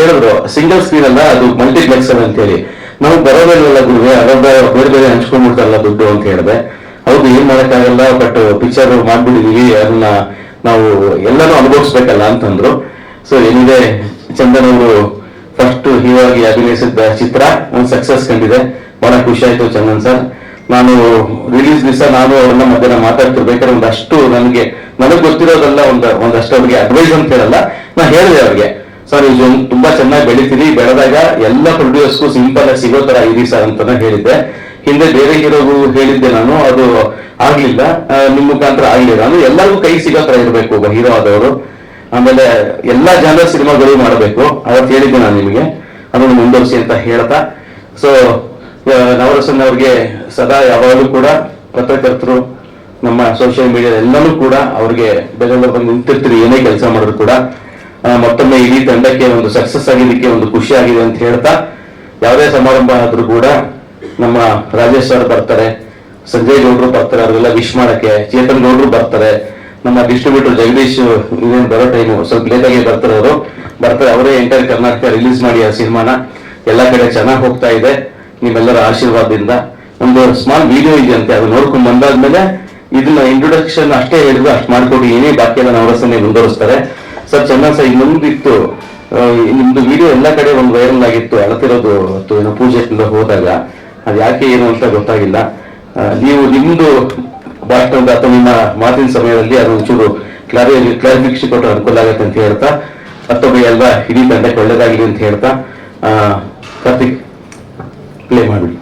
ಹೇಳಿದ್ರು single screen ಅಲ್ಲ, ಅದು ಮಲ್ಟಿಪ್ಲೆಕ್ಸ್ ಅಂತ ಹೇಳಿ. ನಾವು ಬರೋದಿಲ್ಲ ಗುರುವೆ, ಅದ್ರ ಬೇರೆ ಬೇರೆ ಹಂಚ್ಕೊಂಡ್ಬಿಡ್ತಾರಲ್ಲ ದುಡ್ಡು ಅಂತ ಹೇಳಿದೆ. ಹೌದು, ಏನ್ ಮಾಡಕ್ಕಾಗಲ್ಲ, ಬಟ್ ಪಿಕ್ಚರ್ ಮಾಡ್ಬಿಟ್ಟಿದೀವಿ, ಅದನ್ನ ನಾವು ಎಲ್ಲಾನು ಅನುಭವಿಸ್ಬೇಕಲ್ಲ ಅಂತಂದ್ರು. ಸೊ ಏನಿದೆ, ಚಂದನ್ ಅವರು ಫಸ್ಟ್ ಹೀರೋ ಆಗಿ ಅಭಿನಯಿಸಿದ ಚಿತ್ರ ಒಂದು ಸಕ್ಸಸ್ ಕಂಡಿದೆ. ಬಹಳ ಖುಷಿ ಆಯ್ತು ಚಂದನ್ ಸರ್. ನಾನು ರಿಲೀಸ್ ದಿವಸ ನಾನು ಅವ್ರನ್ನ ಮಧ್ಯಾಹ್ನ ಮಾತಾಡ್ತಿರ್ಬೇಕಾದ್ರೆ ಒಂದಷ್ಟು ನನಗೆ ಗೊತ್ತಿರೋದಲ್ಲ, ಒಂದಷ್ಟು ಅವ್ರಿಗೆ ಅಡ್ವೈಸ್ ಅಂತ ಹೇಳಲ್ಲ, ನಾ ಹೇಳಿದೆ ಅವ್ರಿಗೆ, ಸರ್ ಇದು ತುಂಬಾ ಚೆನ್ನಾಗಿ ಬೆಳಿತೀರಿ, ಬೆಳೆದಾಗ ಎಲ್ಲ ಪ್ರೊಡ್ಯೂಸರ್ಸ್ಗೂ ಸಿಂಪಲ್ ಆಗಿ ಸಿಗೋ ತರ ಇರಿ ಸರ್ ಅಂತಾನೆ ಹೇಳಿದ್ದೆ. ಹಿಂದೆ ಬೇರೆ ಹೀರೋಗೂ ಹೇಳಿದ್ದೆ ನಾನು, ಅದು ಆಗ್ಲಿಲ್ಲ, ನಿಮ್ ಮುಖಾಂತರ ಆಗ್ಲಿಲ್ಲ. ಅಂದ್ರೆ ಎಲ್ಲರಿಗೂ ಕೈ ಸಿಗೋ ತರ ಇರ್ಬೇಕು ಒಬ್ಬ ಹೀರೋ ಆದವರು. ಆಮೇಲೆ ಎಲ್ಲಾ ಜನರ ಸಿನಿಮಾಗಳು ಮಾಡಬೇಕು, ಅವತ್ತು ಹೇಳಿದ್ದೆ ನಾನು ನಿಮಗೆ, ಅದನ್ನು ಮುಂದುವರಿಸಿ ಅಂತ ಹೇಳ್ತಾ. ಸೊ ನವರಸನ್ ಅವ್ರಿಗೆ ಸದಾ ಯಾವಾಗಲೂ ಕೂಡ ಪತ್ರಕರ್ತರು, ನಮ್ಮ ಸೋಷಿಯಲ್ ಮೀಡಿಯಾ ಎಲ್ಲನೂ ಕೂಡ ಅವ್ರಿಗೆ ಬೆಂಗಳೂರು ಬಂದು ನಿಂತಿರ್ತೀರಿ, ಏನೇ ಕೆಲಸ ಮಾಡಿದ್ರು ಕೂಡ. ಮತ್ತೊಮ್ಮೆ ಇಡೀ ತಂಡಕ್ಕೆ ಒಂದು ಸಕ್ಸಸ್ ಆಗಿದ್ದಕ್ಕೆ ಒಂದು ಖುಷಿ ಆಗಿದೆ ಅಂತ ಹೇಳ್ತಾ, ಯಾವುದೇ ಸಮಾರಂಭ ಆದ್ರೂ ಕೂಡ ನಮ್ಮ ರಾಜೇಶ್ ಸರ್ ಬರ್ತಾರೆ, ಸಂಜಯ್ ಗೌಡ್ರು ಬರ್ತಾರೆ, ಅವರೆಲ್ಲ ವಿಶ್ ಮಾಡಕ್ಕೆ, ಚೇತನ್ ಗೌಡ್ರು ಬರ್ತಾರೆ, ನಮ್ಮ ಡಿಸ್ಟ್ರಿಬ್ಯೂಟರ್ ಜಗದೀಶ್ ಇದೇನು ಬರೋ ಟೈಮು ಸ್ವಲ್ಪ ಲೇಟ್ ಆಗಿ ಬರ್ತಾರೆ, ಅವರೇ ಎಂಟೈರ್ ಕರ್ನಾಟಕ ರಿಲೀಸ್ ಮಾಡಿ ಆ ಸಿನಿಮಾನ. ಎಲ್ಲ ಕಡೆ ಚೆನ್ನಾಗಿ ಹೋಗ್ತಾ ಇದೆ ನಿಮ್ಮೆಲ್ಲರ ಆಶೀರ್ವಾದದಿಂದ. ಒಂದು ಸ್ಮಾಲ್ ವಿಡಿಯೋ ಇದೆ ಅಂತೆ, ಅದು ನೋಡ್ಕೊಂಡು ಬಂದಾದ್ಮೇಲೆ ಇದನ್ನ ಇಂಟ್ರೊಡಕ್ಷನ್ ಅಷ್ಟೇ ಹೇಳಿದ್ರು, ಅಷ್ಟು ಮಾಡ್ಕೊಡಿ, ಏನೇ ಬಾಕಿ ಎಲ್ಲ ನವರಸನ್ನೇ ಮುಂದುವರಿಸ್ತಾರೆ. ಸರ್ ಚಂದನ್ ಸರ್, ಇನ್ನೊಂದಿತ್ತು, ನಿಮ್ದು ವಿಡಿಯೋ ಎಲ್ಲ ಕಡೆ ಒಂದು ವೈರಲ್ ಆಗಿತ್ತು, ಅಳತಿರೋದು ಏನೋ ಪೂಜೆಯಿಂದ ಹೋದಾಗ, ಅದು ಯಾಕೆ ಏನು ಅಂತ ಗೊತ್ತಾಗಿಲ್ಲ. ನೀವು ನಿಮ್ದು ಭಾಷಣದ ಅಥವಾ ನಿಮ್ಮ ಮಾತಿನ ಸಮಯದಲ್ಲಿ ಅದು ಒಂಚೂರು ಕ್ಲಾರಿಫಿಕೇಶನ್ ಕೊಟ್ಟರೆ ಅನುಕೂಲ ಆಗುತ್ತೆ ಅಂತ ಹೇಳ್ತಾ, ಮತ್ತೊಬ್ಬ ಎಲ್ಲ ಇಡೀ ತಂಡಕ್ಕೆ ಒಳ್ಳೇದಾಗಿದೆ ಅಂತ ಹೇಳ್ತಾ, ಕಾರ್ತಿಕ್ ಪ್ಲೇ ಮಾಡಿಬಿಡಿ.